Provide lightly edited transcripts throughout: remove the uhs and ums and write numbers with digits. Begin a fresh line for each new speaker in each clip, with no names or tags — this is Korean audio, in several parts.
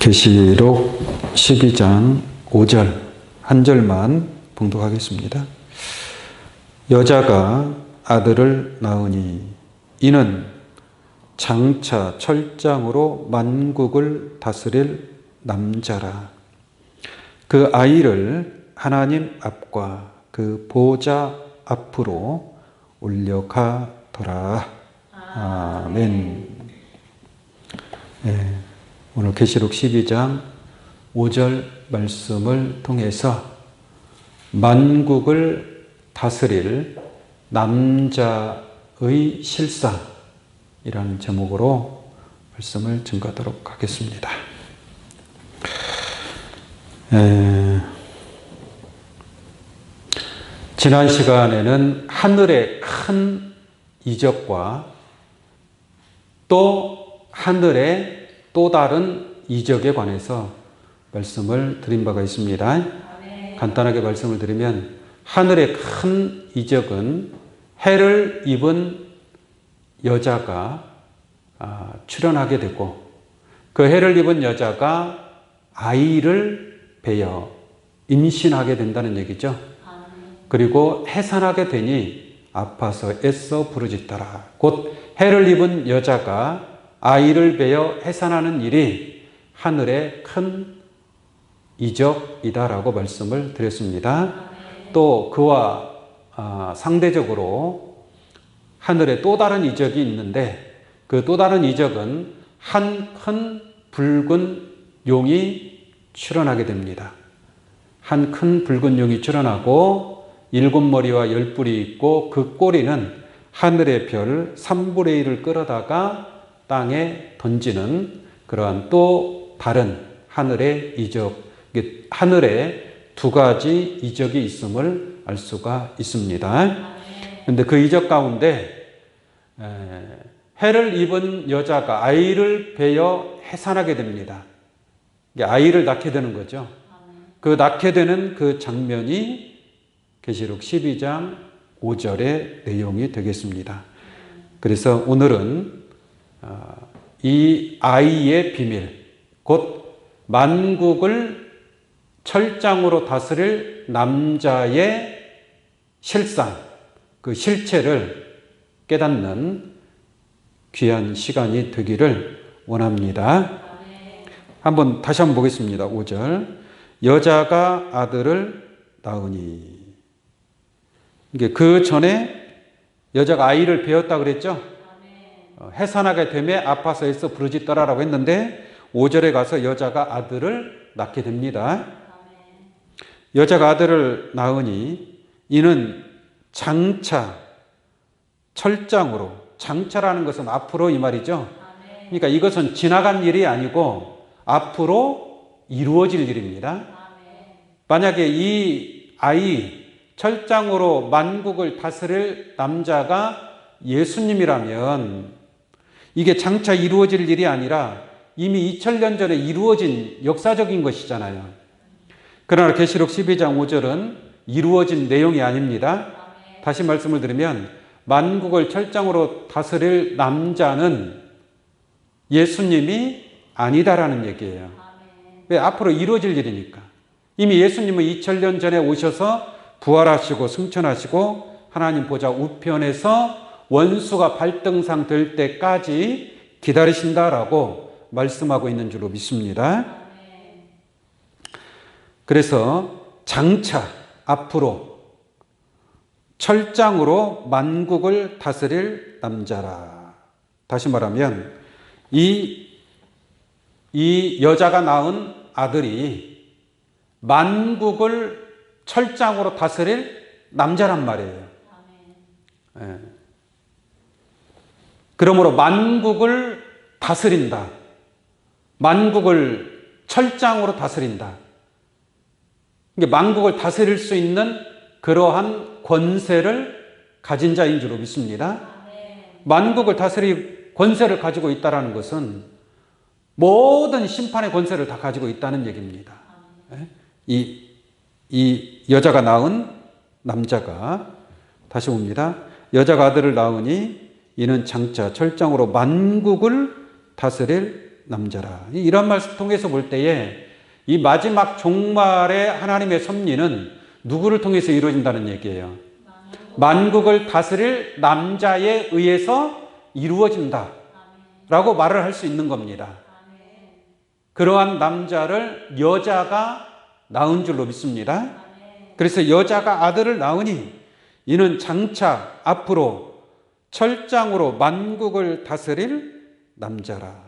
계시록 12장 5절 한 절만 봉독하겠습니다. 여자가 아들을 낳으니 이는 장차 철장으로 만국을 다스릴 남자라. 그 아이를 하나님 앞과 그 보좌 앞으로 올려가더라. 아멘. 네, 오늘 계시록 12장 5절 말씀을 통해서 만국을 다스릴 남자의 실상이라는 제목으로 말씀을 증거하도록 하겠습니다. 지난 시간에는 하늘의 큰 이적과 또 하늘의 또 다른 이적에 관해서 말씀을 드린 바가 있습니다. 간단하게 말씀을 드리면 하늘의 큰 이적은 해를 입은 여자가 출현하게 되고 그 해를 입은 여자가 아이를 베어 임신하게 된다는 얘기죠. 그리고 해산하게 되니 아파서 애써 부르짖더라. 곧 해를 입은 여자가 아이를 베어 해산하는 일이 하늘의 큰 이적이다라고 말씀을 드렸습니다. 또 그와 상대적으로 하늘에 또 다른 이적이 있는데 그 또 다른 이적은 한 큰 붉은 용이 출현하게 됩니다. 한 큰 붉은 용이 출현하고 7머리와 10뿔이 있고 그 꼬리는 하늘의 별 3분의 1을 끌어다가 땅에 던지는 그러한 또 다른 하늘의 이적, 하늘에 두 가지 이적이 있음을 알 수가 있습니다. 그런데 그 이적 가운데 해를 입은 여자가 아이를 베어 해산하게 됩니다. 아이를 낳게 되는 거죠. 그 낳게 되는 그 장면이 계시록 12장 5절의 내용이 되겠습니다. 그래서 오늘은 이 아이의 비밀, 곧 만국을 철장으로 다스릴 남자의 실상, 그 실체를 깨닫는 귀한 시간이 되기를 원합니다. 다시 한번 보겠습니다. 5절. 여자가 아들을 낳으니. 이게 그 전에 여자가 아이를 베었다 그랬죠? 해산하게 되매 아파서 애써 부르짖더라라고 했는데 5절에 가서 여자가 아들을 낳게 됩니다. 여자가 아들을 낳으니 이는 장차 철장으로, 장차라는 것은 앞으로 이 말이죠. 그러니까 이것은 지나간 일이 아니고 앞으로 이루어질 일입니다. 만약에 이 아이 철장으로 만국을 다스릴 남자가 예수님이라면 이게 장차 이루어질 일이 아니라 이미 2000년 전에 이루어진 역사적인 것이잖아요. 그러나 계시록 12장 5절은 이루어진 내용이 아닙니다. 다시 말씀을 드리면 만국을 철장으로 다스릴 남자는 예수님이 아니다라는 얘기예요. 왜? 앞으로 이루어질 일이니까. 이미 예수님은 2000년 전에 오셔서 부활하시고 승천하시고 하나님 보좌 우편에서 원수가 발등상 될 때까지 기다리신다라고 말씀하고 있는 줄로 믿습니다. 그래서 장차 앞으로 철장으로 만국을 다스릴 남자라. 다시 말하면 이 여자가 낳은 아들이 만국을 철장으로 다스릴 남자란 말이에요. 네. 그러므로 만국을 다스린다. 만국을 철장으로 다스린다. 만국을 다스릴 수 있는 그러한 권세를 가진 자인 줄로 믿습니다. 만국을 다스릴 권세를 가지고 있다는 것은 모든 심판의 권세를 다 가지고 있다는 얘기입니다. 이 여자가 낳은 남자가 다시 봅니다. 여자가 아들을 낳으니 이는 장차 철장으로 만국을 다스릴 남자라. 이런 말씀 통해서 볼 때에 이 마지막 종말의 하나님의 섭리는 누구를 통해서 이루어진다는 얘기예요. 만국을 다스릴 남자에 의해서 이루어진다 라고 말을 할 수 있는 겁니다. 그러한 남자를 여자가 낳은 줄로 믿습니다. 그래서 여자가 아들을 낳으니 이는 장차 앞으로 철장으로 만국을 다스릴 남자라.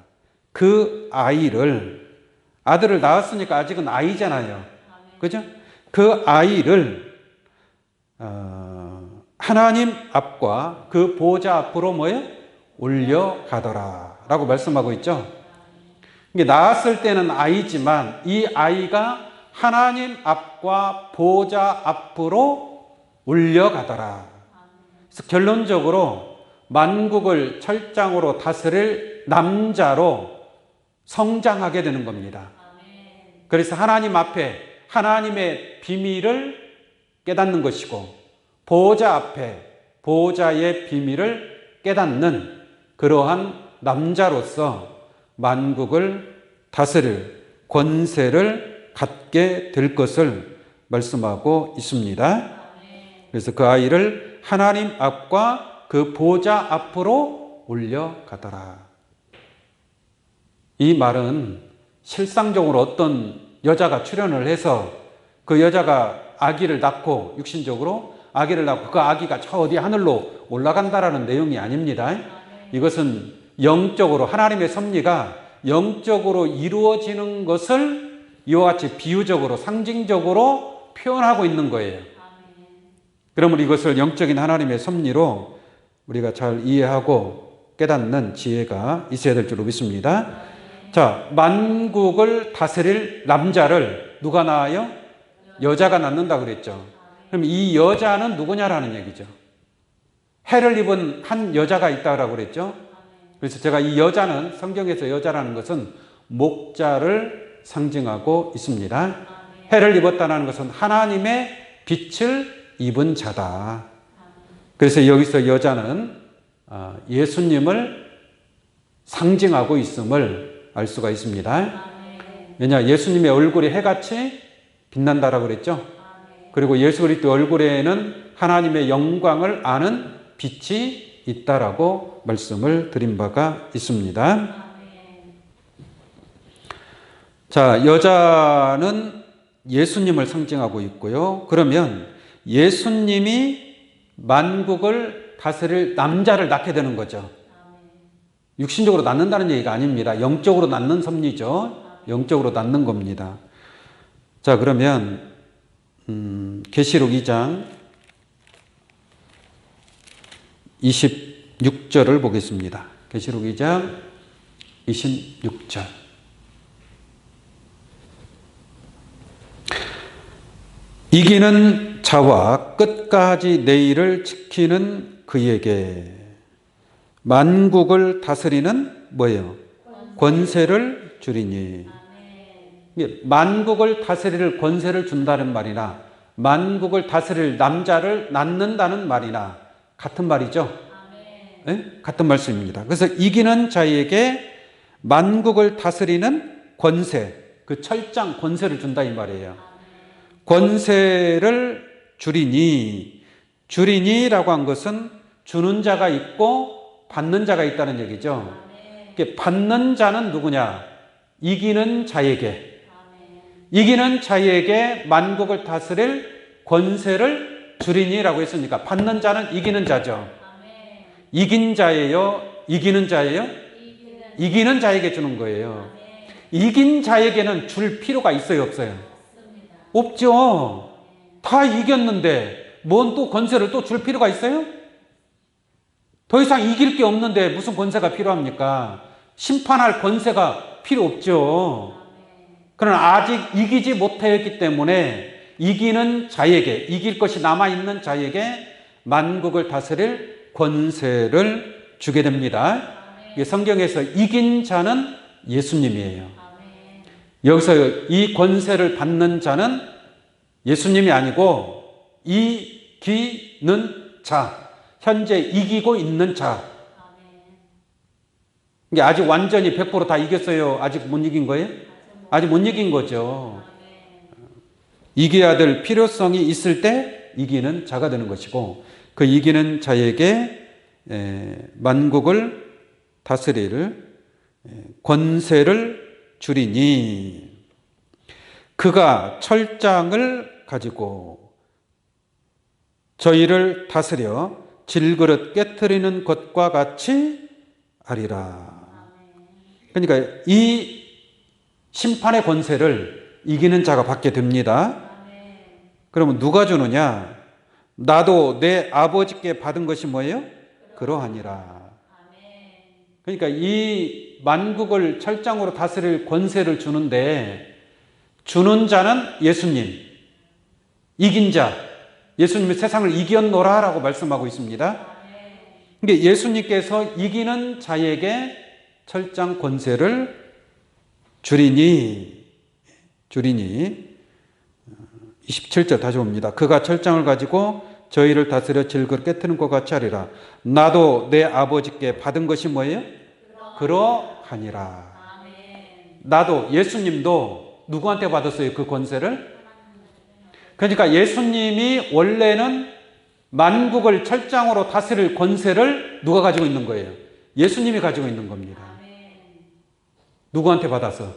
그 아들을 낳았으니까 아직은 아이잖아요. 그죠? 그 아이를 하나님 앞과 그 보좌 앞으로 뭐예요? 올려가더라 라고 말씀하고 있죠. 이게 낳았을 때는 아이지만 이 아이가 하나님 앞과 보좌 앞으로 올려가더라. 그래서 결론적으로 만국을 철장으로 다스릴 남자로 성장하게 되는 겁니다. 그래서 하나님 앞에 하나님의 비밀을 깨닫는 것이고 보좌 앞에 보좌의 비밀을 깨닫는 그러한 남자로서 만국을 다스릴 권세를 갖게 될 것을 말씀하고 있습니다. 그래서 그 아이를 하나님 앞과 그 보좌 앞으로 올려가더라. 이 말은 실상적으로 어떤 여자가 출현을 해서 그 여자가 아기를 낳고 육신적으로 아기를 낳고 그 아기가 저 어디 하늘로 올라간다라는 내용이 아닙니다. 이것은 영적으로 하나님의 섭리가 영적으로 이루어지는 것을 이와 같이 비유적으로 상징적으로 표현하고 있는 거예요. 그러면 이것을 영적인 하나님의 섭리로 우리가 잘 이해하고 깨닫는 지혜가 있어야 될 줄로 믿습니다. 자, 만국을 다스릴 남자를 누가 낳아요? 여자가 낳는다 그랬죠. 그럼 이 여자는 누구냐라는 얘기죠. 해를 입은 한 여자가 있다고 그랬죠. 그래서 제가 이 여자는 성경에서 여자라는 것은 목자를 상징하고 있습니다. 해를 입었다는 것은 하나님의 빛을 입은 자다. 그래서 여기서 여자는 예수님을 상징하고 있음을 알 수가 있습니다. 왜냐, 예수님의 얼굴이 해같이 빛난다라고 그랬죠. 그리고 예수 그리스도 얼굴에는 하나님의 영광을 아는 빛이 있다라고 말씀을 드린 바가 있습니다. 자, 여자는 예수님을 상징하고 있고요. 그러면 예수님이 만국을 다스릴 남자를 낳게 되는 거죠. 육신적으로 낳는다는 얘기가 아닙니다. 영적으로 낳는 섭리죠. 영적으로 낳는 겁니다. 자, 그러면 계시록 2장 26절을 보겠습니다. 계시록 2장 26절. 이기는 자와 끝까지 내일을 지키는 그에게 만국을 다스리는 뭐예요? 권세를 주리니. 만국을 다스릴 권세를 준다는 말이나 만국을 다스릴 남자를 낳는다는 말이나 같은 말이죠. 네? 같은 말씀입니다. 그래서 이기는 자에게 만국을 다스리는 권세, 그 철장 권세를 준다 이 말이에요. 권세를 주리니라고 한 것은 주는 자가 있고 받는 자가 있다는 얘기죠. 받는 자는 누구냐? 이기는 자에게 만국을 다스릴 권세를 주리니라고 했으니까 받는 자는 이기는 자죠. 이긴 자예요? 이기는 자예요? 이기는 자에게 주는 거예요. 이긴 자에게는 줄 필요가 있어요, 없어요? 없죠. 다 이겼는데 뭔 또 권세를 또 줄 필요가 있어요? 더 이상 이길 게 없는데 무슨 권세가 필요합니까? 심판할 권세가 필요 없죠. 그러나 아직 이기지 못했기 때문에 이기는 자에게, 이길 것이 남아있는 자에게 만국을 다스릴 권세를 주게 됩니다. 성경에서 이긴 자는 예수님이에요. 여기서 이 권세를 받는 자는 예수님이 아니고 이기는 자, 현재 이기고 있는 자. 이게 아직 완전히 100%다 이겼어요? 아직 못 이긴 거예요? 아직 못 이긴 거죠. 이겨야 될 필요성이 있을 때 이기는 자가 되는 것이고, 그 이기는 자에게 만국을 다스릴 권세를 주리니 그가 철장을 가지고 저희를 다스려 질그릇 깨트리는 것과 같이 하리라. 그러니까 이 심판의 권세를 이기는 자가 받게 됩니다. 그러면 누가 주느냐? 나도 내 아버지께 받은 것이 뭐예요? 그러하니라. 그러니까 이 만국을 철장으로 다스릴 권세를 주는데, 주는 자는 예수님, 이긴 자, 예수님이 세상을 이겼노라 라고 말씀하고 있습니다. 그러니까 예수님께서 이기는 자에게 철장 권세를 주리니 27절 다시 봅니다. 그가 철장을 가지고 저희를 다스려 질그릇 깨트리는 것 같이 하리라. 나도 내 아버지께 받은 것이 뭐예요? 그러하니라. 나도, 예수님도 누구한테 받았어요? 그 권세를? 그러니까 예수님이 원래는 만국을 철장으로 다스릴 권세를 누가 가지고 있는 거예요? 예수님이 가지고 있는 겁니다. 누구한테 받아서?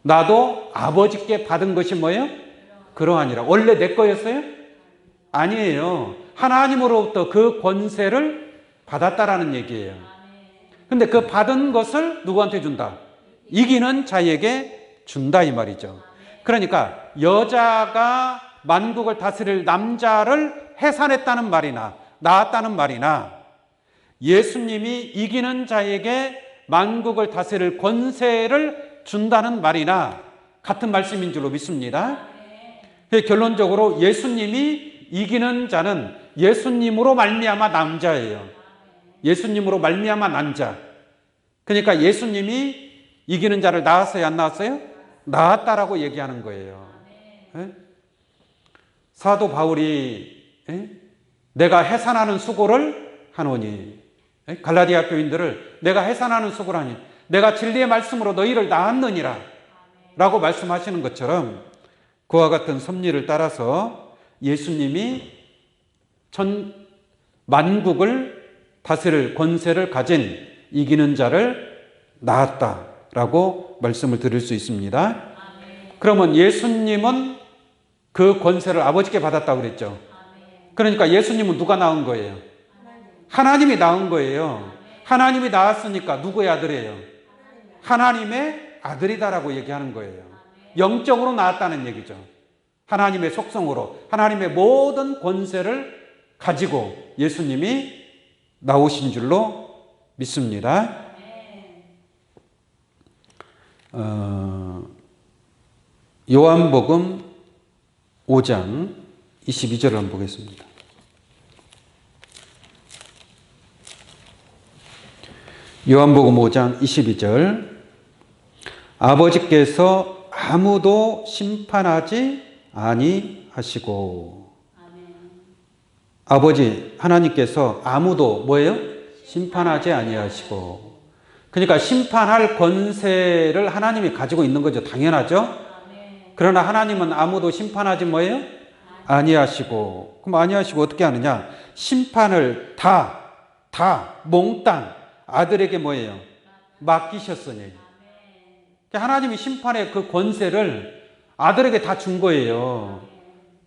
나도 아버지께 받은 것이 뭐예요? 그러하니라. 원래 내 거였어요? 아니에요. 하나님으로부터 그 권세를 받았다라는 얘기예요. 근데 그 받은 것을 누구한테 준다? 이기는 자에게 준다 이 말이죠. 그러니까 여자가 만국을 다스릴 남자를 해산했다는 말이나 낳았다는 말이나 예수님이 이기는 자에게 만국을 다스릴 권세를 준다는 말이나 같은 말씀인 줄로 믿습니다. 결론적으로 예수님이 이기는 자는 예수님으로 말미암아 남자예요. 예수님으로 말미암아 남자. 그러니까 예수님이 이기는 자를 낳았어요? 안 낳았어요? 낳았다라고 얘기하는 거예요. 사도 바울이 내가 해산하는 수고를 하노니, 갈라디아 교인들을 내가 해산하는 수고를 하니 내가 진리의 말씀으로 너희를 낳았느니라 라고 말씀하시는 것처럼 그와 같은 섭리를 따라서 예수님이 만국을 다스릴 권세를 가진 이기는 자를 낳았다라고 말씀을 드릴 수 있습니다. 그러면 예수님은 그 권세를 아버지께 받았다고 그랬죠. 그러니까 예수님은 누가 낳은 거예요? 하나님이 낳은 거예요. 하나님이 낳았으니까 누구의 아들이에요? 하나님의 아들이다라고 얘기하는 거예요. 영적으로 낳았다는 얘기죠. 하나님의 속성으로, 하나님의 모든 권세를 가지고 예수님이 나오신 줄로 믿습니다. 요한복음 5장 22절을 한번 보겠습니다. 요한복음 5장 22절. 아버지께서 아무도 심판하지 아니하시고. 아버지 하나님께서 아무도 뭐예요? 심판하지 아니하시고. 그러니까 심판할 권세를 하나님이 가지고 있는 거죠. 당연하죠. 그러나 하나님은 아무도 심판하지 뭐예요? 아니하시고. 그럼 아니하시고 어떻게 하느냐? 심판을 다 몽땅 아들에게 뭐예요? 맡기셨으니. 하나님이 심판의 그 권세를 아들에게 다 준 거예요.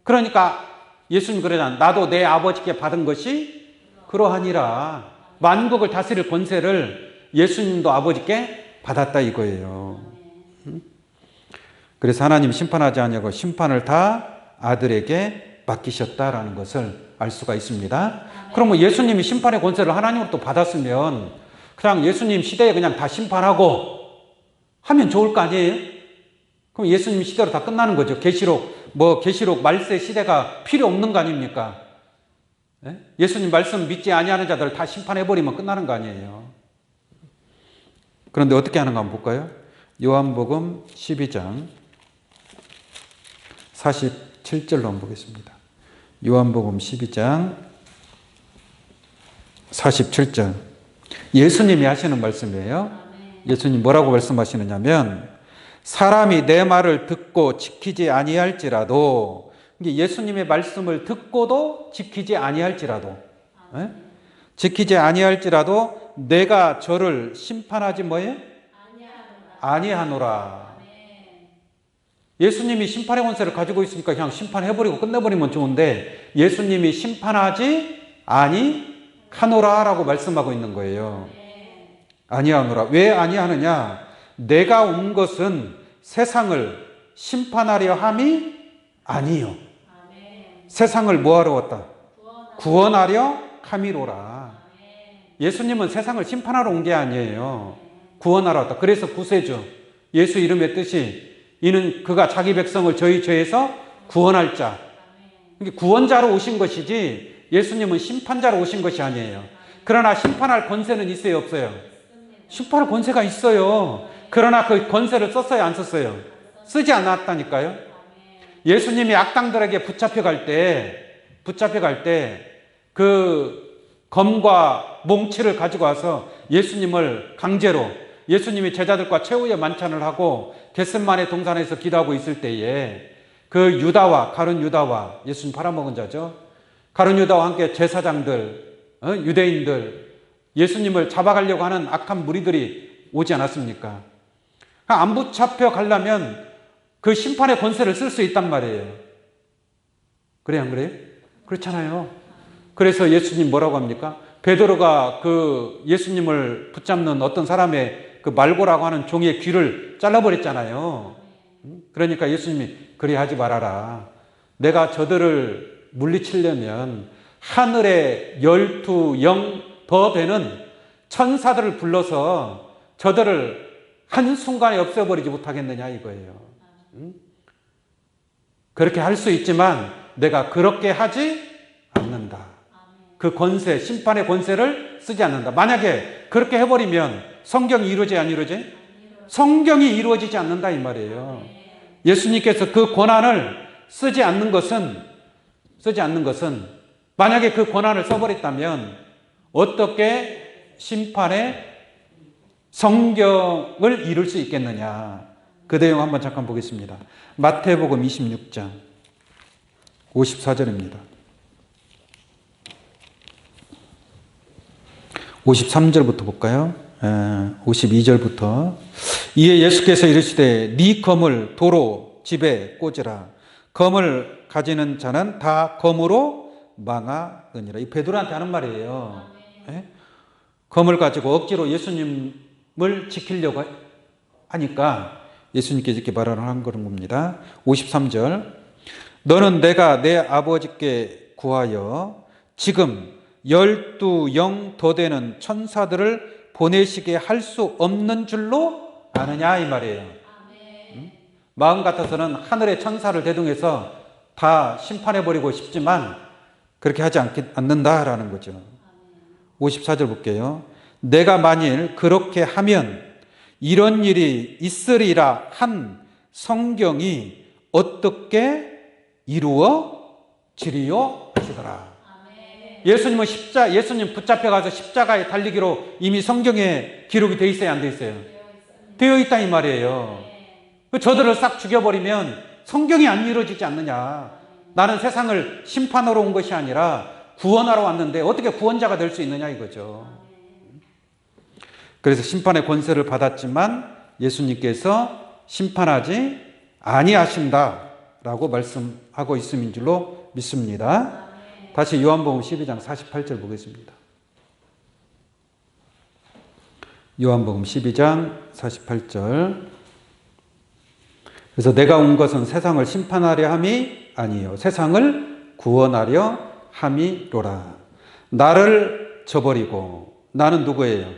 그러니까 예수님 그러잖아요. 나도 내 아버지께 받은 것이 그러하니라. 만국을 다스릴 권세를 예수님도 아버지께 받았다 이거예요. 그래서 하나님 심판하지 아니하고 심판을 다 아들에게 맡기셨다라는 것을 알 수가 있습니다. 그러면 예수님이 심판의 권세를 하나님으로부터 받았으면 그냥 예수님 시대에 그냥 다 심판하고 하면 좋을 거 아니에요? 그럼 예수님 시대로 다 끝나는 거죠. 계시록 말세 시대가 필요 없는 거 아닙니까? 예수님 말씀 믿지 아니하는 자들 다 심판해버리면 끝나는 거 아니에요? 그런데 어떻게 하는가 한번 볼까요? 요한복음 12장 47절로 한번 보겠습니다. 요한복음 12장 47절. 예수님이 하시는 말씀이에요. 예수님 뭐라고 말씀하시느냐면 사람이 내 말을 듣고 지키지 아니할지라도, 예수님의 말씀을 듣고도 지키지 아니할지라도, 지키지 아니할지라도 내가 저를 심판하지 뭐예요? 아니하노라. 예수님이 심판의 권세를 가지고 있으니까 그냥 심판해버리고 끝내버리면 좋은데 예수님이 심판하지 아니하노라 라고 말씀하고 있는 거예요. 아니하노라. 왜 아니하느냐? 내가 온 것은 세상을 심판하려 함이 아니요. 세상을 뭐하러 왔다? 구원하려 함이로라. 예수님은 세상을 심판하러 온 게 아니에요. 구원하러 왔다. 그래서 구세주, 예수 이름의 뜻이 이는 그가 자기 백성을 저희 죄에서 구원할 자. 구원자로 오신 것이지 예수님은 심판자로 오신 것이 아니에요. 그러나 심판할 권세는 있어요, 없어요? 심판할 권세가 있어요. 그러나 그 권세를 썼어요, 안 썼어요? 쓰지 않았다니까요. 예수님이 악당들에게 붙잡혀갈 때 그 검과 몽치를 가지고 와서 예수님을 강제로, 예수님이 제자들과 최후의 만찬을 하고 겟셋마네 동산에서 기도하고 있을 때에 그 유다와, 가룟 유다와, 예수님 팔아먹은 자죠, 가룟 유다와 함께 제사장들, 유대인들, 예수님을 잡아가려고 하는 악한 무리들이 오지 않았습니까? 안 붙잡혀 가려면 그 심판의 권세를 쓸 수 있단 말이에요. 그래요, 안 그래요? 그렇잖아요. 그래서 예수님 뭐라고 합니까? 베드로가 그 예수님을 붙잡는 어떤 사람의 그 말고라고 하는 종의 귀를 잘라버렸잖아요. 그러니까 예수님이 그리 하지 말아라. 내가 저들을 물리치려면 하늘에 12영 더 되는 천사들을 불러서 저들을 한순간에 없애버리지 못하겠느냐 이거예요. 그렇게 할 수 있지만 내가 그렇게 하지 않는다. 그 권세, 심판의 권세를 쓰지 않는다. 만약에 그렇게 해버리면 성경이 이루어지 안 이루어지? 성경이 이루어지지 않는다 이 말이에요. 예수님께서 그 권한을 쓰지 않는 것은 만약에 그 권한을 써버렸다면 어떻게 심판의 성경을 이룰 수 있겠느냐. 그 내용 한번 잠깐 보겠습니다. 마태복음 26장 54절입니다. 53절부터 볼까요? 52절부터. 이에 예수께서 이르시되 네 검을 도로 집에 꽂으라. 검을 가지는 자는 다 검으로 망하느니라. 이 베드로한테 하는 말이에요. 검을 가지고 억지로 예수님을 지키려고 하니까 예수님께서 이렇게 말하는 그런 겁니다. 53절. 너는 내가 내 아버지께 구하여 지금 12영 더 되는 천사들을 보내시게 할 수 없는 줄로 아느냐 이 말이에요. 마음 같아서는 하늘의 천사를 대동해서 다 심판해버리고 싶지만 그렇게 하지 않는다라는 거죠. 54절 볼게요. 내가 만일 그렇게 하면 이런 일이 있으리라 한 성경이 어떻게 이루어지리요 하시더라. 예수님 붙잡혀가서 십자가에 달리기로 이미 성경에 기록이 되어 있어요, 안 되어 있어요? 되어 있다 이 말이에요. 저들을 싹 죽여버리면 성경이 안 이루어지지 않느냐. 나는 세상을 심판하러 온 것이 아니라 구원하러 왔는데 어떻게 구원자가 될 수 있느냐 이거죠. 그래서 심판의 권세를 받았지만 예수님께서 심판하지 아니하신다라고 말씀하고 있음인 줄로 믿습니다. 다시 요한복음 12장 48절 보겠습니다. 요한복음 12장 48절. 그래서 내가 온 것은 세상을 심판하려 함이 아니요 세상을 구원하려 함이로라. 나를 저버리고, 나는 누구예요?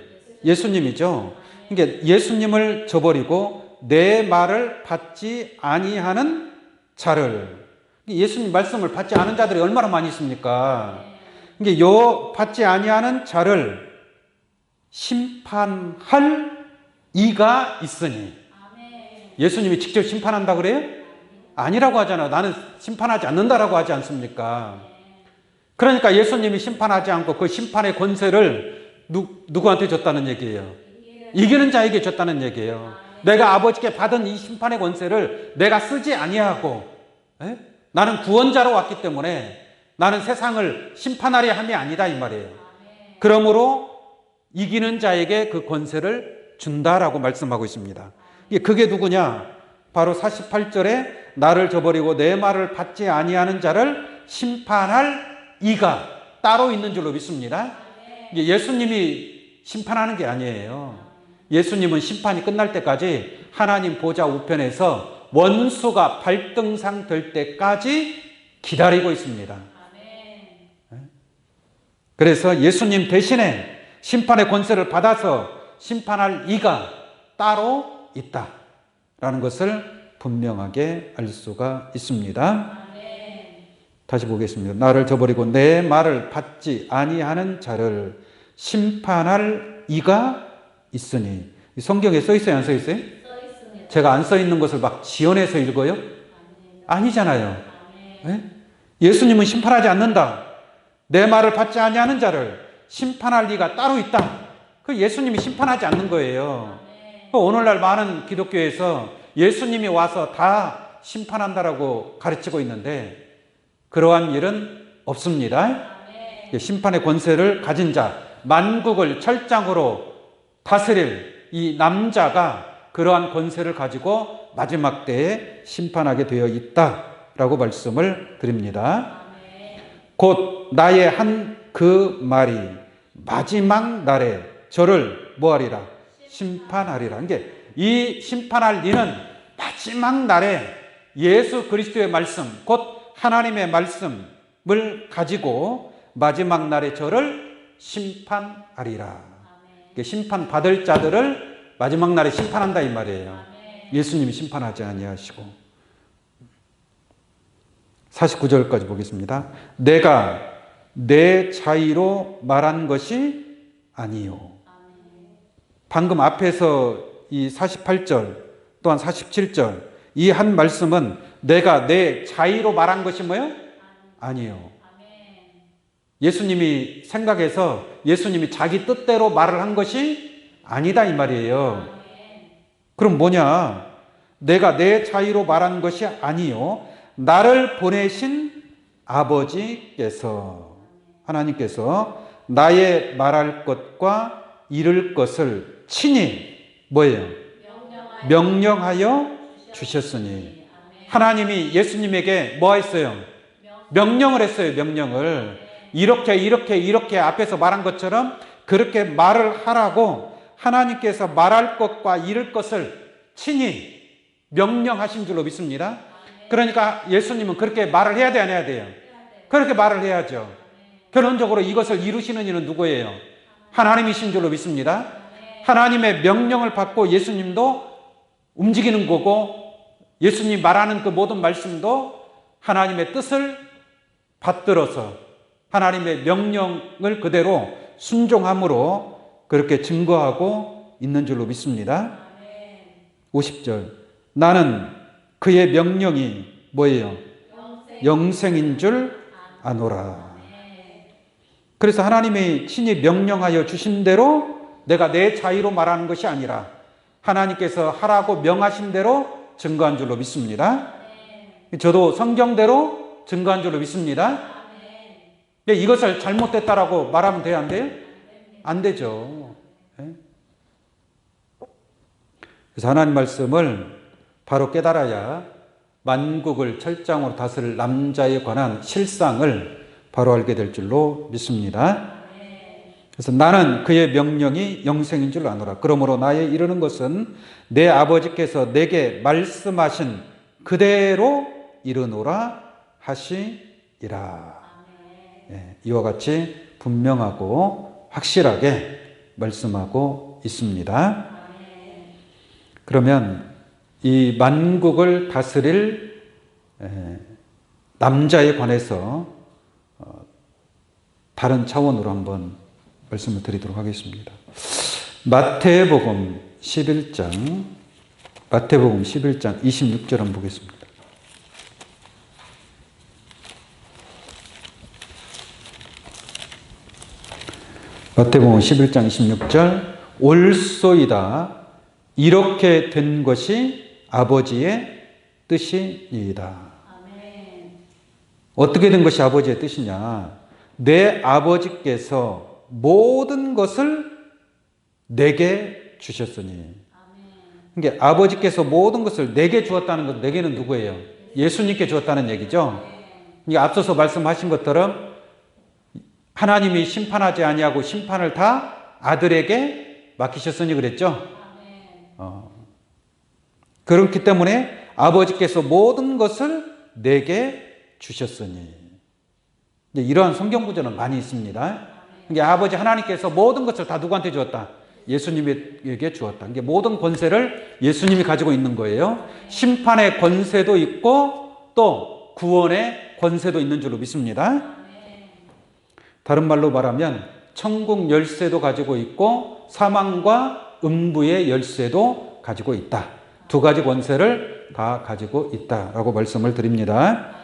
예수님이죠. 그러니까 예수님을 저버리고 내 말을 받지 아니하는 자를, 예수님 말씀을 받지 않은 자들이 얼마나 많이 있습니까? 그러니까 요 받지 아니하는 자를 심판할 이가 있으니. 예수님이 직접 심판한다 그래요? 아니라고 하잖아요. 나는 심판하지 않는다라고 하지 않습니까? 그러니까 예수님이 심판하지 않고 그 심판의 권세를 누구한테 줬다는 얘기예요? 이기는 자에게 줬다는 얘기예요. 내가 아버지께 받은 이 심판의 권세를 내가 쓰지 아니하고, 나는 구원자로 왔기 때문에 나는 세상을 심판하려 함이 아니다 이 말이에요. 그러므로 이기는 자에게 그 권세를 준다라고 말씀하고 있습니다. 그게 누구냐? 바로 48절에 나를 저버리고 내 말을 받지 아니하는 자를 심판할 이가 따로 있는 줄로 믿습니다. 예수님이 심판하는 게 아니에요. 예수님은 심판이 끝날 때까지 하나님 보좌 우편에서 원수가 발등상 될 때까지 기다리고 있습니다. 그래서 예수님 대신에 심판의 권세를 받아서 심판할 이가 따로 있다라는 것을 분명하게 알 수가 있습니다. 다시 보겠습니다. 나를 저버리고 내 말을 받지 아니하는 자를 심판할 이가 있으니. 성경에 써 있어요, 안 써 있어요? 제가 안 써 있는 것을 막 지어내서 읽어요? 아니잖아요. 예수님은 심판하지 않는다. 내 말을 받지 아니하는 자를 심판할 이가 따로 있다. 그 예수님이 심판하지 않는 거예요. 오늘날 많은 기독교에서 예수님이 와서 다 심판한다라고 가르치고 있는데 그러한 일은 없습니다. 심판의 권세를 가진 자, 만국을 철장으로 다스릴 이 남자가 그러한 권세를 가지고 마지막 때에 심판하게 되어 있다라고 말씀을 드립니다. 곧 나의 한 그 말이 마지막 날에 저를 뭐하리라? 심판하리라. 이 심판할 이는 마지막 날에 예수 그리스도의 말씀, 곧 하나님의 말씀을 가지고 마지막 날에 저를 심판하리라. 심판받을 자들을 마지막 날에 심판한다 이 말이에요. 예수님이 심판하지 아니하시고. 49절까지 보겠습니다. 내가 내 자의로 말한 것이 아니요. 방금 앞에서 이 48절 또한 47절 이 한 말씀은 내가 내 자의로 말한 것이 뭐예요? 아니요. 예수님이 생각해서 예수님이 자기 뜻대로 말을 한 것이 아니다 이 말이에요. 그럼 뭐냐? 내가 내 자의로 말한 것이 아니요. 나를 보내신 아버지께서 하나님께서 나의 말할 것과 이룰 것을 친히 뭐예요? 명령하여 주셨으니. 하나님이 예수님에게 뭐 했어요? 명령을 했어요. 명령을. 이렇게 앞에서 말한 것처럼 그렇게 말을 하라고 하나님께서 말할 것과 이룰 것을 친히 명령하신 줄로 믿습니다. 그러니까 예수님은 그렇게 말을 해야 돼, 안 해야 돼요? 그렇게 말을 해야죠. 결론적으로 이것을 이루시는 이는 누구예요? 하나님이신 줄로 믿습니다. 하나님의 명령을 받고 예수님도 움직이는 거고 예수님 말하는 그 모든 말씀도 하나님의 뜻을 받들어서 하나님의 명령을 그대로 순종함으로 그렇게 증거하고 있는 줄로 믿습니다. 50절 나는 그의 명령이 뭐예요? 영생인 줄 아노라. 그래서 하나님이 친히 명령하여 주신 대로 내가 내 자의로 말하는 것이 아니라 하나님께서 하라고 명하신 대로 증거한 줄로 믿습니다. 저도 성경대로 증거한 줄로 믿습니다. 이것을 잘못됐다라고 말하면 돼요, 안 돼요? 안 되죠. 그래서 하나님 말씀을 바로 깨달아야 만국을 철장으로 다스릴 남자에 관한 실상을 바로 알게 될 줄로 믿습니다. 그래서 나는 그의 명령이 영생인 줄 아노라. 그러므로 나의 이르는 것은 내 아버지께서 내게 말씀하신 그대로 이르노라 하시리라. 이와 같이 분명하고 확실하게 말씀하고 있습니다. 그러면 이 만국을 다스릴 남자에 관해서 다른 차원으로 한번 말씀을 드리도록 하겠습니다. 마태복음 11장 26절 한번 보겠습니다. 마태복음 11장 26절 옳소이다. 이렇게 된 것이 아버지의 뜻이니이다. 어떻게 된 것이 아버지의 뜻이냐? 내 아버지께서 모든 것을 내게 주셨으니. 그러니까 아버지께서 모든 것을 내게 주었다는 것, 내게는 누구예요? 예수님께 주었다는 얘기죠. 그러니까 앞서서 말씀하신 것처럼 하나님이 심판하지 아니하고 심판을 다 아들에게 맡기셨으니 그랬죠. 그렇기 때문에 아버지께서 모든 것을 내게 주셨으니. 이러한 성경 구절은 많이 있습니다. 그러니까 아버지 하나님께서 모든 것을 다 누구한테 주었다? 예수님에게 주었다. 그러니까 모든 권세를 예수님이 가지고 있는 거예요. 심판의 권세도 있고 또 구원의 권세도 있는 줄로 믿습니다. 다른 말로 말하면 천국 열쇠도 가지고 있고 사망과 음부의 열쇠도 가지고 있다. 두 가지 권세를 다 가지고 있다라고 말씀을 드립니다.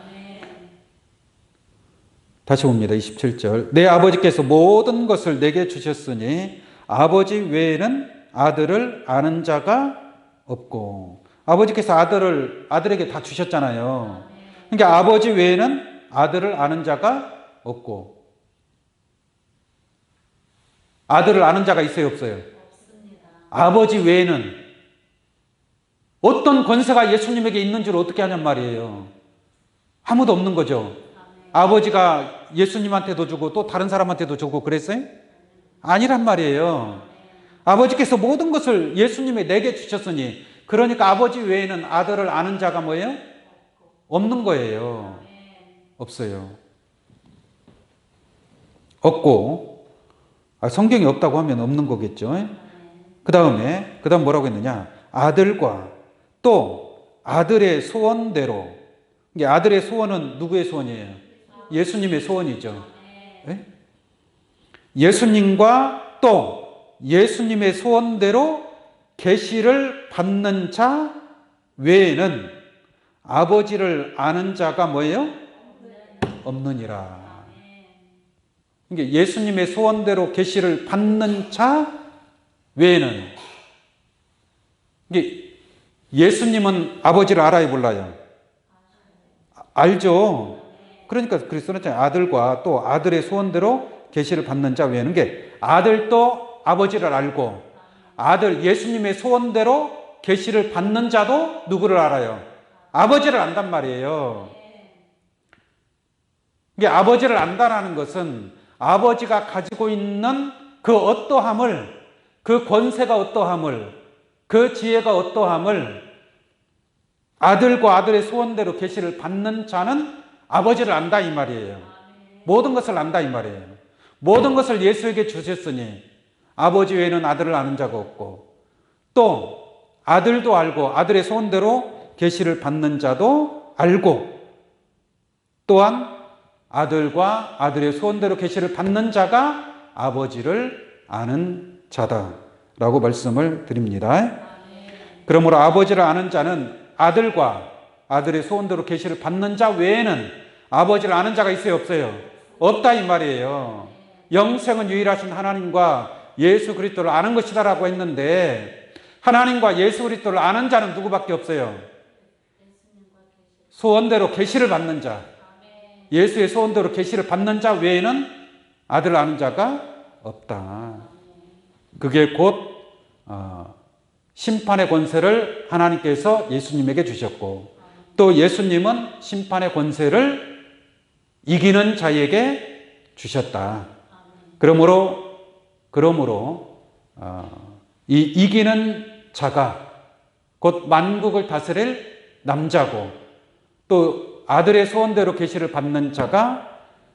다시 봅니다. 27절. 내 아버지께서 모든 것을 내게 주셨으니 아버지 외에는 아들을 아는 자가 없고. 아버지께서 아들에게 다 주셨잖아요. 그러니까 아버지 외에는 아들을 아는 자가 없고. 아들을 아는 자가 있어요, 없어요? 없습니다. 아버지 외에는 어떤 권세가 예수님에게 있는 줄 어떻게 하냔 말이에요. 아무도 없는 거죠. 아버지가 예수님한테도 주고 또 다른 사람한테도 주고 그랬어요? 아니란 말이에요. 아버지께서 모든 것을 예수님이 내게 주셨으니 그러니까 아버지 외에는 아들을 아는 자가 뭐예요? 없는 거예요. 없어요. 없고 성경이 없다고 하면 없는 거겠죠. 그 다음 뭐라고 했느냐? 아들과 또 아들의 소원대로. 이게 아들의 소원은 누구의 소원이에요? 예수님의 소원이죠. 네? 예수님과 또 예수님의 소원대로 계시를 받는 자 외에는 아버지를 아는 자가 뭐예요? 없느니라. 그러니까 예수님의 소원대로 계시를 받는 자 외에는. 예수님은 아버지를 알아요, 몰라요? 알죠. 그러니까 그리스도는 아들과 또 아들의 소원대로 계시를 받는 자 외에는 아들도 아버지를 알고 아들 예수님의 소원대로 계시를 받는 자도 누구를 알아요? 아버지를 안단 말이에요. 이게 아버지를 안다라는 것은 아버지가 가지고 있는 그 어떠함을, 그 권세가 어떠함을, 그 지혜가 어떠함을 아들과 아들의 소원대로 계시를 받는 자는 아버지를 안다 이 말이에요. 모든 것을 안다 이 말이에요. 모든 것을 예수에게 주셨으니 아버지 외에는 아들을 아는 자가 없고 또 아들도 알고 아들의 소원대로 계시를 받는 자도 알고 또한 아들과 아들의 소원대로 계시를 받는 자가 아버지를 아는 자다라고 말씀을 드립니다. 그러므로 아버지를 아는 자는 아들과 아들의 소원대로 계시를 받는 자 외에는 아버지를 아는 자가 있어요, 없어요? 없다 이 말이에요. 영생은 유일하신 하나님과 예수 그리스도를 아는 것이다라고 했는데 하나님과 예수 그리스도를 아는 자는 누구밖에 없어요? 소원대로 계시를 받는 자. 예수의 소원대로 계시를 받는 자 외에는 아들을 아는 자가 없다. 그게 곧 심판의 권세를 하나님께서 예수님에게 주셨고 또 예수님은 심판의 권세를 이기는 자에게 주셨다. 그러므로 이 이기는 자가 곧 만국을 다스릴 남자고 또 아들의 소원대로 계시를 받는 자가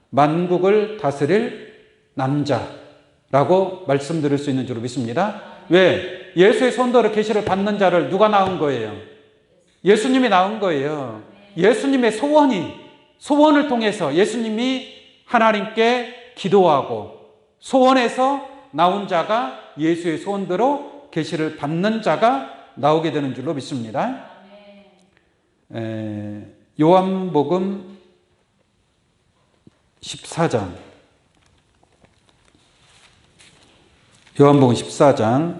만국을 다스릴 남자라고 말씀드릴 수 있는 줄로 믿습니다. 왜? 예수의 소원대로 계시를 받는 자를 누가 낳은 거예요? 예수님이 낳은 거예요. 예수님의 소원을 통해서 예수님이 하나님께 기도하고 소원에서 나온 자가 예수의 소원대로 계시를 받는 자가 나오게 되는 줄로 믿습니다. 요한복음 14장 요한복음 14장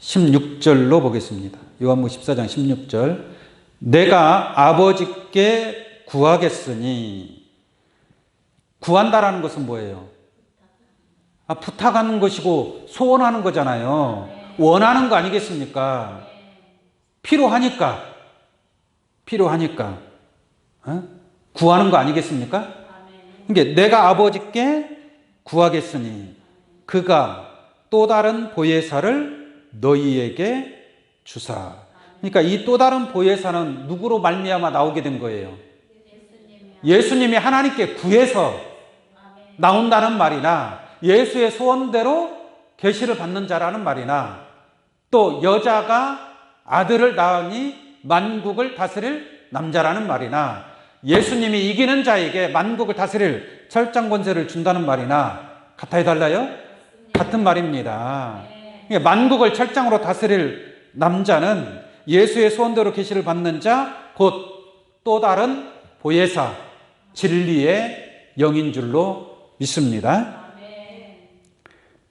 16절로 보겠습니다. 요한복음 14장 16절. 내가 아버지께 구하겠으니, 구한다라는 것은 뭐예요? 부탁하는 것이고 소원하는 거잖아요. 원하는 거 아니겠습니까? 필요하니까 구하는 거 아니겠습니까? 그러니까 내가 아버지께 구하겠으니 그가 또 다른 보혜사를 너희에게 주사. 그러니까 이 또 다른 보혜사는 누구로 말미암아 나오게 된 거예요? 예수님이 하나님께 구해서 나온다는 말이나 예수의 소원대로 계시를 받는 자라는 말이나 또 여자가 아들을 낳으니 만국을 다스릴 남자라는 말이나 예수님이 이기는 자에게 만국을 다스릴 철장 권세를 준다는 말이나 같아요, 달라요? 같은 말입니다. 만국을 철장으로 다스릴 남자는 예수의 소원대로 계시를 받는 자, 곧 또 다른 보혜사, 진리의 영인 줄로 믿습니다.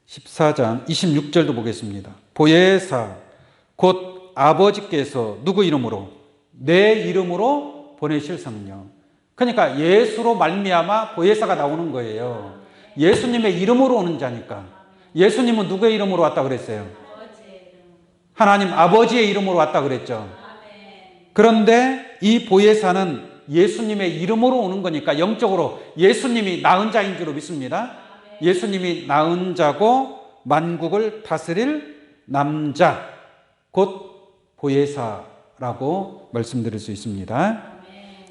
14장 26절도 보겠습니다. 보혜사 곧 아버지께서 누구 이름으로? 내 이름으로 보내실 성령. 그러니까 예수로 말미암아 보혜사가 나오는 거예요. 예수님의 이름으로 오는 자니까. 예수님은 누구의 이름으로 왔다 그랬어요? 하나님 아버지의 이름으로 왔다 그랬죠. 그런데 이 보혜사는 예수님의 이름으로 오는 거니까 영적으로 예수님이 낳은 자인 줄로 믿습니다. 예수님이 낳은 자고 만국을 다스릴 남자, 곧 보혜사라고 말씀드릴 수 있습니다.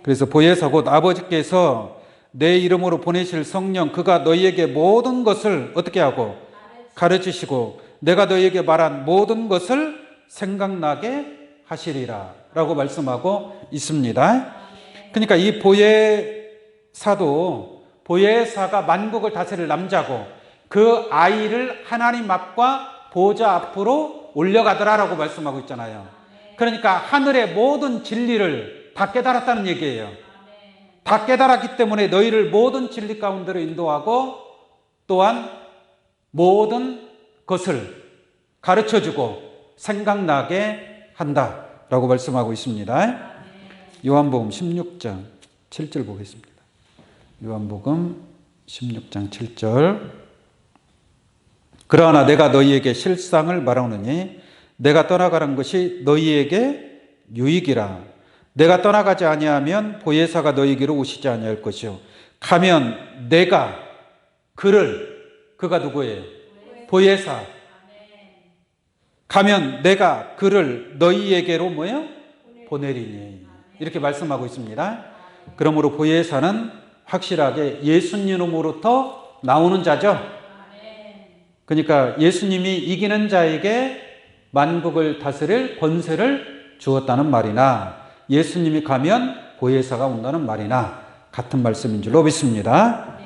그래서 보혜사 곧 아버지께서 내 이름으로 보내실 성령, 그가 너희에게 모든 것을 어떻게 하고 가르치시고 내가 너희에게 말한 모든 것을 생각나게 하시리라 라고 말씀하고 있습니다. 그러니까 이 보혜사가 만국을 다스릴 남자고 그 아이를 하나님 앞과 보좌 앞으로 올려가더라라고 말씀하고 있잖아요. 그러니까 하늘의 모든 진리를 다 깨달았다는 얘기예요. 다 깨달았기 때문에 너희를 모든 진리 가운데로 인도하고 또한 모든 것을 가르쳐주고 생각나게 한다라고 말씀하고 있습니다. 요한복음 16장 7절 보겠습니다. 요한복음 16장 7절. 그러나 내가 너희에게 실상을 말하노니 내가 떠나가는 것이 너희에게 유익이라. 내가 떠나가지 아니하면 보혜사가 너희에게로 오시지 아니할 것이요 가면 내가 그가 누구예요? 보혜사. 가면 내가 그를 너희에게로 뭐예요? 보내리니. 이렇게 말씀하고 있습니다. 그러므로 보혜사는 확실하게 예수님으로부터 나오는 자죠. 그러니까 예수님이 이기는 자에게 만국을 다스릴 권세를 주었다는 말이나 예수님이 가면 보혜사가 온다는 말이나 같은 말씀인 줄로 믿습니다.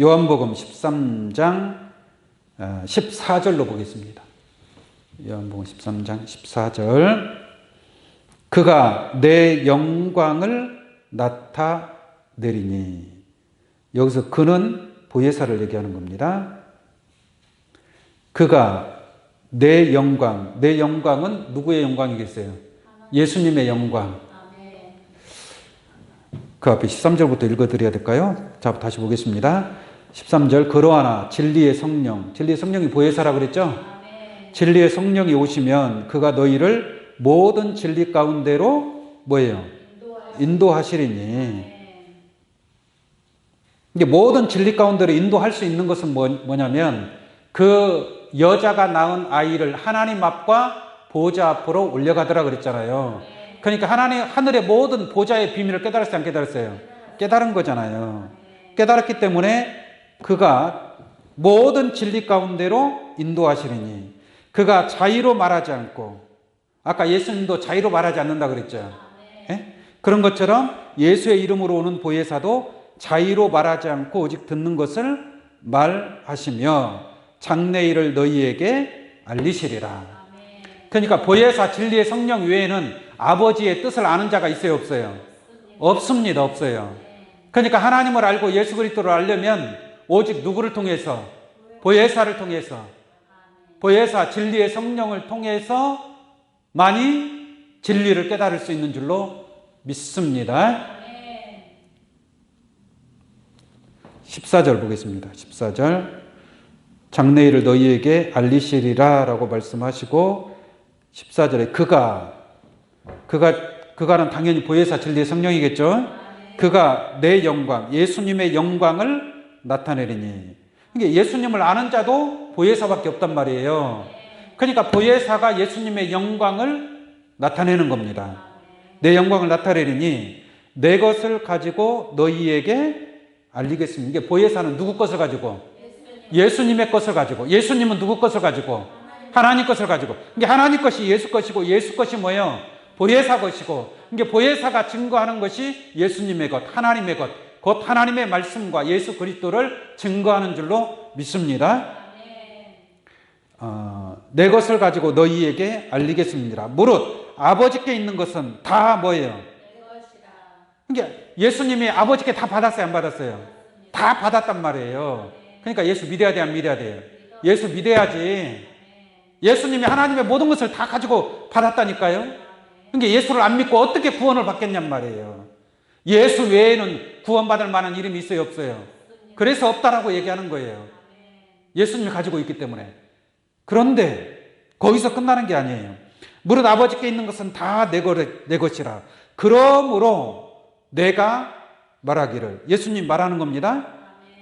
요한복음 13장 14절로 보겠습니다. 요한복음 13장 14절. 그가 내 영광을 나타내리니. 여기서 그는 보혜사를 얘기하는 겁니다. 그가 내 영광은 누구의 영광이겠어요? 예수님의 영광. 그 앞에 13절부터 읽어드려야 될까요? 자, 다시 보겠습니다. 13절. 그러하나 진리의 성령이 보혜사라고 그랬죠? 진리의 성령이 오시면 그가 너희를 모든 진리 가운데로 뭐예요? 인도하시리니. 이게 모든 진리 가운데로 인도할 수 있는 것은 뭐냐면 그 여자가 낳은 아이를 하나님 앞과 보좌 앞으로 올려가더라 그랬잖아요. 그러니까 하늘의 모든 보좌의 비밀을 깨달았어요, 안 깨달았어요? 깨달은 거잖아요. 깨달았기 때문에 그가 모든 진리 가운데로 인도하시리니. 그가 자의로 말하지 않고, 아까 예수님도 자의로 말하지 않는다 그랬죠. 예? 그런 것처럼 예수의 이름으로 오는 보혜사도 자의로 말하지 않고 오직 듣는 것을 말하시며 장래일을 너희에게 알리시리라. 그러니까 보혜사 진리의 성령 외에는 아버지의 뜻을 아는 자가 있어요, 없어요? 없습니다. 없어요. 그러니까 하나님을 알고 예수 그리스도를 알려면 오직 누구를 통해서? 보혜사를 통해서. 보혜사 진리의 성령을 통해서 많이 진리를 깨달을 수 있는 줄로 믿습니다. 14절 보겠습니다. 14절. 장래일을 너희에게 알리시리라 라고 말씀하시고 14절에 그가는 당연히 보혜사 진리의 성령이겠죠. 그가 내 영광, 예수님의 영광을 나타내리니. 그러니까 예수님을 아는 자도 보혜사밖에 없단 말이에요. 그러니까 보혜사가 예수님의 영광을 나타내는 겁니다. 내 영광을 나타내리니 내 것을 가지고 너희에게 알리겠습니다. 이게 보혜사는 누구 것을 가지고? 예수님의 것을 가지고. 예수님은 누구 것을 가지고? 하나님 것을 가지고. 이게 하나님 것이 예수 것이고 예수 것이 뭐예요? 보혜사 것이고. 이게 보혜사가 증거하는 것이 예수님의 것, 하나님의 것, 곧 하나님의 말씀과 예수 그리스도를 증거하는 줄로 믿습니다. 내 것을 가지고 너희에게 알리겠습니다. 무릇 아버지께 있는 것은 다 뭐예요? 그러니까 예수님이 아버지께 다 받았어요, 안 받았어요? 다 받았단 말이에요. 그러니까 예수 믿어야 돼요, 안 믿어야 돼요? 예수 믿어야지. 예수님이 하나님의 모든 것을 다 가지고 받았다니까요. 그러니까 예수를 안 믿고 어떻게 구원을 받겠냔 말이에요. 예수 외에는 구원받을 만한 이름이 있어요, 없어요? 그래서 없다라고 얘기하는 거예요. 예수님이 가지고 있기 때문에. 그런데 거기서 끝나는 게 아니에요. 무릇 아버지께 있는 것은 다 내 것이라. 그러므로 내가 말하기를. 예수님 말하는 겁니다.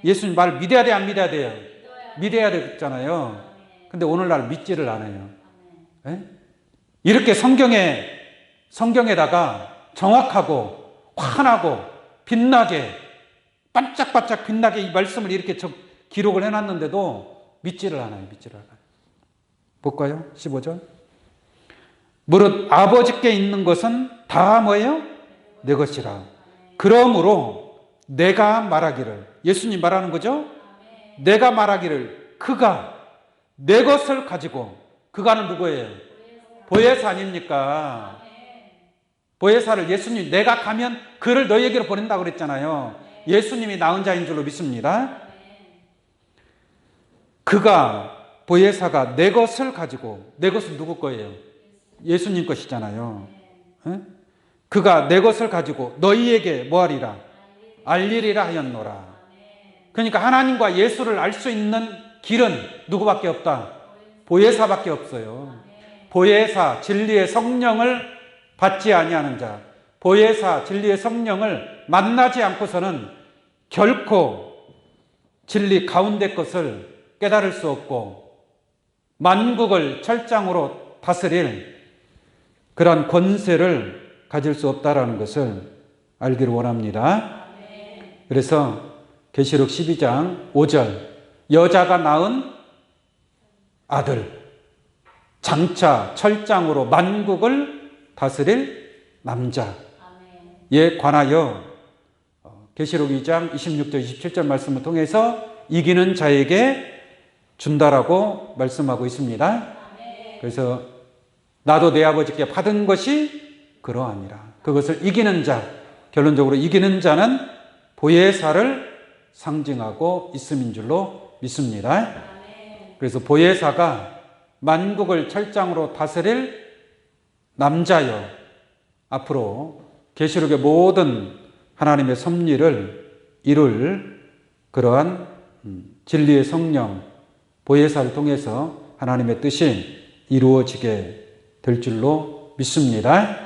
예수님 말 믿어야 돼요, 안 믿어야 돼요? 믿어야 되잖아요. 근데 오늘날 믿지를 않아요. 네? 이렇게 성경에다가 정확하고 환하고 빛나게 반짝반짝 빛나게 이 말씀을 이렇게 기록을 해놨는데도 믿지를 않아요. 볼까요? 15절. 무릇 아버지께 있는 것은 다 뭐예요? 내 것이라. 그러므로 내가 말하기를. 예수님 말하는 거죠? 내가 말하기를 그가 내 것을 가지고. 그가는 누구예요? 보혜사 아닙니까? 보혜사를 예수님 내가 가면 그를 너희에게로 보낸다고 그랬잖아요. 예수님이 나은 자인 줄로 믿습니다. 그가 보혜사가 내 것을 가지고. 내 것은 누구 거예요? 예수님 것이잖아요. 에? 그가 내 것을 가지고 너희에게 뭐하리라? 알리리라 하였노라. 그러니까 하나님과 예수를 알 수 있는 길은 누구밖에 없다? 보혜사밖에 없어요. 보혜사 진리의 성령을 받지 아니하는 자, 보혜사 진리의 성령을 만나지 않고서는 결코 진리 가운데 것을 깨달을 수 없고 만국을 철장으로 다스릴 그런 권세를 가질 수 없다라는 것을 알기를 원합니다. 그래서 계시록 12장 5절 여자가 낳은 아들 장차 철장으로 만국을 다스릴 남자에 관하여 계시록 2장 26절 27절 말씀을 통해서 이기는 자에게 준다라고 말씀하고 있습니다. 그래서 나도 내 아버지께 받은 것이 그러하니라. 그것을 이기는 자, 결론적으로 이기는 자는 보혜사를 상징하고 있음인 줄로 믿습니다. 그래서 보혜사가 만국을 철장으로 다스릴 남자여 앞으로 계시록의 모든 하나님의 섭리를 이룰 그러한 진리의 성령 보혜사를 통해서 하나님의 뜻이 이루어지게 될 줄로 믿습니다.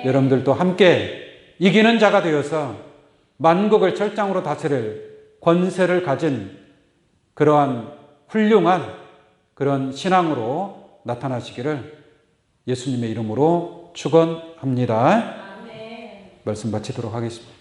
여러분들도 함께 이기는 자가 되어서 만국을 철장으로 다스릴 권세를 가진 그러한 훌륭한 그런 신앙으로 나타나시기를 예수님의 이름으로 축원합니다. 말씀 마치도록 하겠습니다.